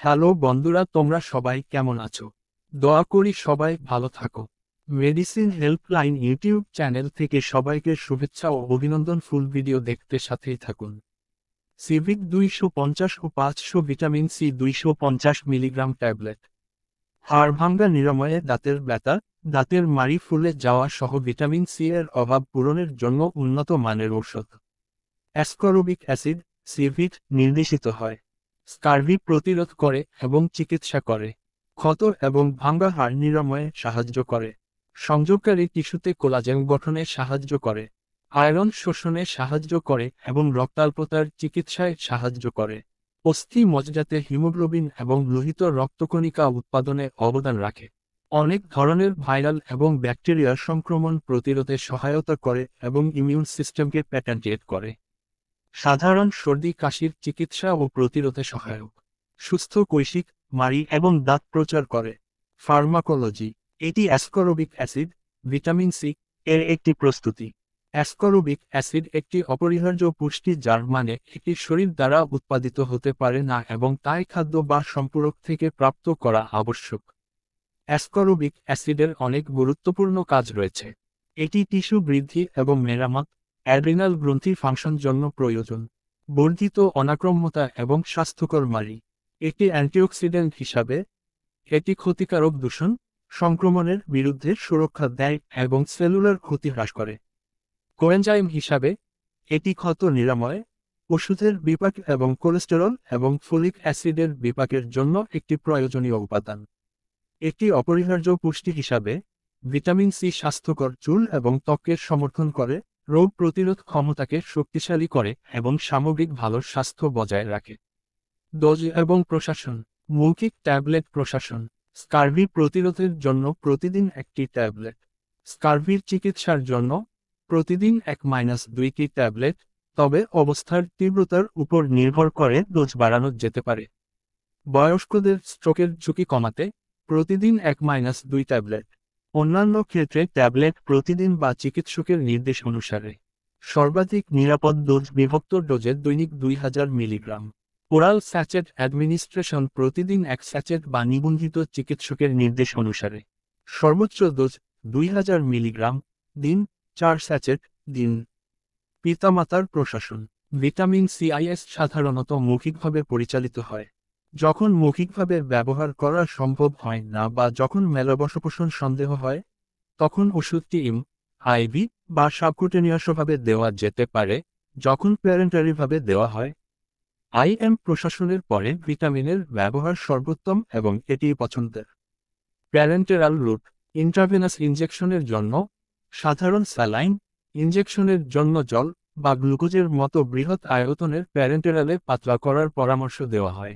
Hello বন্ধুরা, তোমরা সবাই কেমন আছো? দোয়া করি সবাই ভালো থাকো। মেডিসিন হেল্পলাইন ইউটিউব চ্যানেল থেকে সবাইকে শুভেচ্ছা ও অভিনন্দন। ফুল ভিডিও দেখতে সাথেই থাকুন। সিভিক 250 ও 500 ভিটামিন সি 250 মিলিগ্রাম ট্যাবলেট। হাড় ভাঙ্গা নিরাময়ে, দাঁতের ব্যথা, দাঁতের মাড়ি ফুলে যাওয়া সহ ভিটামিন সি এর অভাব পূরণের জন্য উন্নত মানের ঔষধ। অ্যাসকরবিক অ্যাসিড, সিভিট নির্দেশিত হয়। স্কার্ভি প্রতিরোধ করে এবং চিকিৎসা করে। ক্ষত এবং ভাঙ্গা হাড় নিরাময়ে সাহায্য করে। সংযোগকারী টিস্যুতে কোলাজেন গঠনে সাহায্য করে। আয়রন শোষণে সাহায্য করে এবং রক্তাল্পতার চিকিৎসায় সাহায্য করে। অস্থি মজ্জাতে হিমোগ্লোবিন এবং লোহিত রক্তকণিকা উৎপাদনে অবদান রাখে। অনেক ধরনের ভাইরাল এবং ব্যাকটেরিয়ার সংক্রমণ প্রতিরোধে সহায়তা করে এবং ইমিউন সিস্টেমকে প্যাটার্নটিয়েট করে। সাধারণ সর্দি কাশির চিকিৎসা ও প্রতিরোধে সহায়ক। সুস্থ কৈশিক, মাড়ি এবং দাঁত প্রচার করে। ফার্মাকোলজি: এটি অ্যাসকরবিক অ্যাসিড, ভিটামিন সি এর একটি প্রস্তুতি। অ্যাসকরবিক অ্যাসিড একটি অপরিহার্য পুষ্টি যার মানে এটি শরীর দ্বারা উৎপাদিত হতে পারে না এবং তাই খাদ্য বা সম্পূরক থেকে প্রাপ্ত করা আবশ্যক। অ্যাসকরবিক অ্যাসিডের অনেক গুরুত্বপূর্ণ কাজ রয়েছে। এটি টিস্যু বৃদ্ধি এবং মেরামত, অ্যাড্রিনাল গ্রন্থির ফাংশন জন্য প্রয়োজন। বর্ধিত অনাক্রম্যতা এবং স্বাস্থ্যকর মাড়ি। একটি অ্যান্টিঅক্সিডেন্ট হিসাবে এটি ক্ষতিকারক দূষণ, সংক্রমণের বিরুদ্ধে সুরক্ষা দেয় এবং সেলুলার ক্ষতি হ্রাস করে। কোএনজাইম হিসাবে এটি ক্ষত নিরাময়, ওষুধের বিপাক এবং কোলেস্টেরল এবং ফোলিক অ্যাসিডের বিপাকের জন্য একটি প্রয়োজনীয় উপাদান। একটি অপরিহার্য পুষ্টি হিসাবে ভিটামিন সি স্বাস্থ্যকর চুল এবং ত্বকের সমর্থন করে, রোগ প্রতিরোধ ক্ষমতাকে শক্তিশালী করে এবং সামগ্রিক ভালো স্বাস্থ্য বজায় রাখে। ডোজ এবং প্রশাসন: মৌখিক ট্যাবলেট প্রশাসন। স্কার্ভি প্রতিরোধের জন্য প্রতিদিন একটি ট্যাবলেট। স্কার্ভির চিকিৎসার জন্য প্রতিদিন 1-2টি ট্যাবলেট, তবে অবস্থার তীব্রতার উপর নির্ভর করে ডোজ বাড়ানো যেতে পারে। বয়স্কদের স্ট্রোকের ঝুঁকি কমাতে প্রতিদিন 1-2 ট্যাবলেট। অন্যান্য ক্ষেত্রে ট্যাবলেট প্রতিদিন বা চিকিৎসকের নির্দেশ অনুসারে। সর্বাধিক নিরাপদ ডোজ বিভক্ত ডোজের দৈনিক 2000 মিলিগ্রাম। ওরাল স্যাচেট অ্যাডমিনিস্ট্রেশন প্রতিদিন 1 স্যাচেট বা নিবন্ধিত চিকিৎসকের নির্দেশ অনুসারে। সর্বোচ্চ ডোজ 2000 মিলিগ্রাম, দিন 4 স্যাচেট, দিন। পিতামাতার প্রশাসন: ভিটামিন সিআইএস সাধারণত মৌখিকভাবে পরিচালিত হয়। যখন মৌখিকভাবে ব্যবহার করা সম্ভব হয় না বা যখন মেলাবশপোষণ সন্দেহ হয়, তখন ওষুধটি আইভি বা সাবকুটেনিয়াসভাবে দেওয়া যেতে পারে। যখন প্যারেন্টারিভাবে দেওয়া হয়, আইএম প্রশাসনের পরে ভিটামিনের ব্যবহার সর্বোত্তম এবং এটি পছন্দের। প্যারেন্টেরাল রুট: ইন্ট্রাভেনাস ইনজেকশনের জন্য সাধারণ স্যালাইন, ইনজেকশনের জন্য জল বা গ্লুকোজের মতো বৃহৎ আয়তনের প্যারেন্টেরালে পাতলা করার পরামর্শ দেওয়া হয়।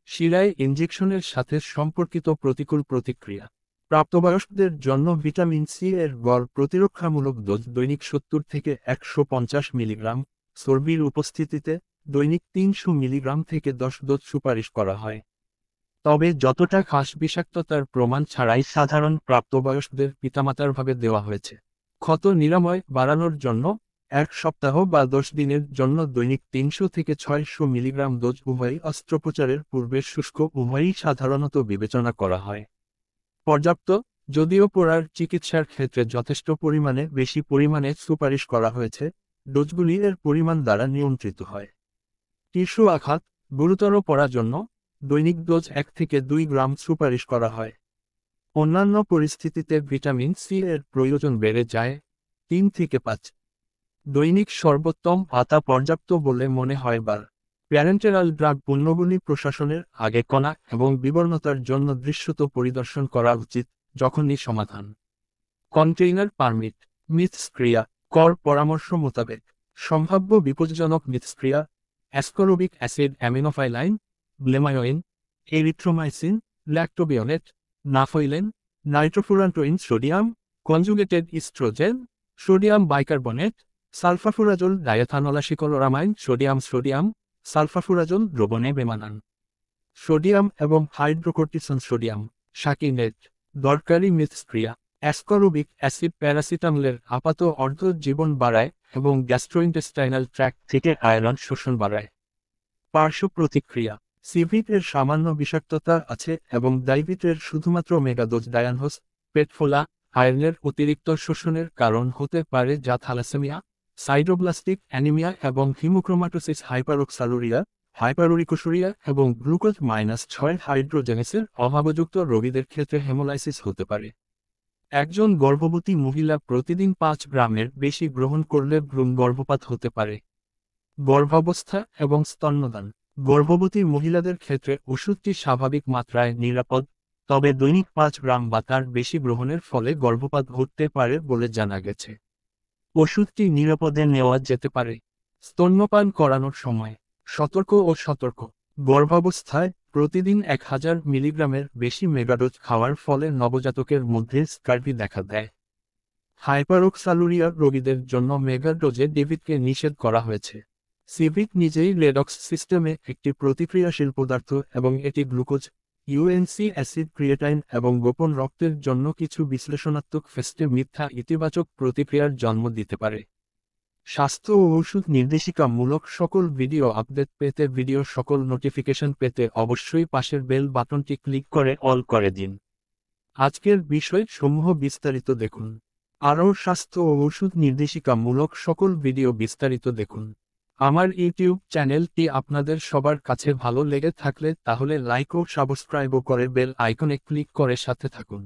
শিরায় ইনজেকশনের সাথে সম্পর্কিত প্রতিকূল প্রতিক্রিয়া। প্রাপ্তবয়স্কদের জন্য ভিটামিন সি এর গড় প্রতিরক্ষামূলক ডোজ দৈনিক 70 থেকে 150 মিলিগ্রাম, চর্বির উপস্থিতিতে দৈনিক 300 মিলিগ্রাম থেকে 10 ডোজ সুপারিশ করা হয়। তবে যতটা খাস বিষাক্ততার প্রমাণ ছাড়াই সাধারণ প্রাপ্তবয়স্কদের পিতামাতারভাবে দেওয়া হয়েছে। ক্ষত নিরাময় বাড়ানোর জন্য 1 সপ্তাহ বা 10 দিনের জন্য দৈনিক 300 থেকে 600 মিলিগ্রাম ডোজ উভয়ই অস্ত্রোপচারের পূর্বে শুষ্ক উভয়ই সাধারণত বিবেচনা করা হয়। পর্যাপ্ত, যদিও পোড়ার চিকিৎসার ক্ষেত্রে যথেষ্ট পরিমাণে বেশি পরিমাণে সুপারিশ করা হয়েছে, ডোজগুলি এর পরিমাণ দ্বারা নিয়ন্ত্রিত হয়। টিস্যু আঘাত, গুরুতর পড়ার জন্য দৈনিক ডোজ 1 থেকে 2 গ্রাম সুপারিশ করা হয়। অন্যান্য পরিস্থিতিতে ভিটামিন সি এর প্রয়োজন বেড়ে যায় 3 থেকে 5। দৈনিক সর্বোত্তম ভাতা পর্যাপ্ত বলে মনে হয় বার। প্যারেন্টেরাল ড্রাগ পণ্যগুলি প্রশাসনের আগে কণা এবং বিবর্ণতার জন্য দৃশ্যত পরিদর্শন করা উচিত, যখনই সমাধান। কন্টেইনার পারমিট: মিথস্ক্রিয়া কর পরামর্শ মোতাবেক। সম্ভাব্য বিপজ্জনক মিথস্ক্রিয়া: ascorbic acid, aminophylline, bleomycin, erythromycin, lactobionate, nafcillin, nitrofurantoin sodium, conjugated oestrogen, sodium bicarbonate, sulfafurazole diethanolamine sodium sulfafurazole দ্রবণে বেমানান। সোডিয়াম এবং হাইড্রোকোর্টিসন সোডিয়াম শাকিনেট। দরকারি মিথস্ক্রিয়া: অ্যাসকরবিক অ্যাসিড প্যারাসিটামলের আপাত অর্ধ জীবন বাড়ায় এবং গ্যাস্ট্রোইন্টেস্টাইনাল ট্র্যাক্ট থেকে আয়রন শোষণ বাড়ায়। পার্শ্ব প্রতিক্রিয়া: সিভিট এর সামান্য বিষাক্ততা আছে এবং ডাইভিটের শুধুমাত্র মেগাডোজ ডায়ানহোস, পেট ফোলা, আয়রনের অতিরিক্ত শোষণের কারণ হতে পারে যা থ্যালাসেমিয়া, সাইটোব্লাস্টিক অ্যানিমিয়া এবং হিমোক্রোমাটোসিস হাইপারোক্সালুরিয়া, হাইপারুরিকোসুরিয়া এবং গ্লুকোজ-6 হাইড্রোজেনেসের অভাবযুক্ত রোগীদের ক্ষেত্রে হেমোলাইসিস হতে পারে। একজন গর্ভবতী মহিলা প্রতিদিন 5 গ্রামের বেশি গ্রহণ করলে ভ্রূণ গর্ভপাত হতে পারে। গর্ভাবস্থা এবং স্তন্যদান। গর্ভবতী মহিলাদের ক্ষেত্রে ওষুধটি স্বাভাবিক মাত্রায় নিরাপদ, তবে দৈনিক 5 গ্রাম বা তার বেশি গ্রহণের ফলে গর্ভপাত ঘটতে পারে বলে জানা গেছে। ওষুধটি নিরাপদে নেওয়া যেতে পারে। স্তন্যপান করানোর সময় সতর্ক ও সতর্ক। গর্ভাবস্থায় প্রতিদিন 1000 মিলিগ্রামের বেশি মেগাডোজ খাওয়ার ফলে নবজাতকের মধ্যে স্কার্ভি দেখা দেয়। হাইপারোক্সালুরিয়া রোগীদের জন্য মেগাডোজে ডেভিডকে নিষেধ করা হয়েছে। সিভিট নিজেই রেডক্স সিস্টেমে একটি প্রতিক্রিয়াশীল পদার্থ এবং এটি গ্লুকোজ, ইউএনসি অ্যাসিড ক্রিয়েটাইন এবং গোপন রক্তের জন্য কিছু বিশ্লেষণাত্মক ফেস্টে মিথ্যা ইতিবাচক প্রতিক্রিয়ার জন্ম দিতে পারে। স্বাস্থ্য ও ওষুধ নির্দেশিকামূলক সকল ভিডিও আপডেট পেতে সকল নোটিফিকেশন পেতে অবশ্যই পাশের বেল বাটনটি ক্লিক করে অল করে দিন। আজকের বিষয় সমূহ বিস্তারিত দেখুন। আরও স্বাস্থ্য ও ওষুধ নির্দেশিকামূলক সকল ভিডিও বিস্তারিত দেখুন। আমার ইউটিউব চ্যানেলটি আপনাদের সবার কাছে ভালো লেগে থাকলে তাহলে লাইক ও সাবস্ক্রাইব করে বেল আইকনে ক্লিক করে সাথে থাকুন।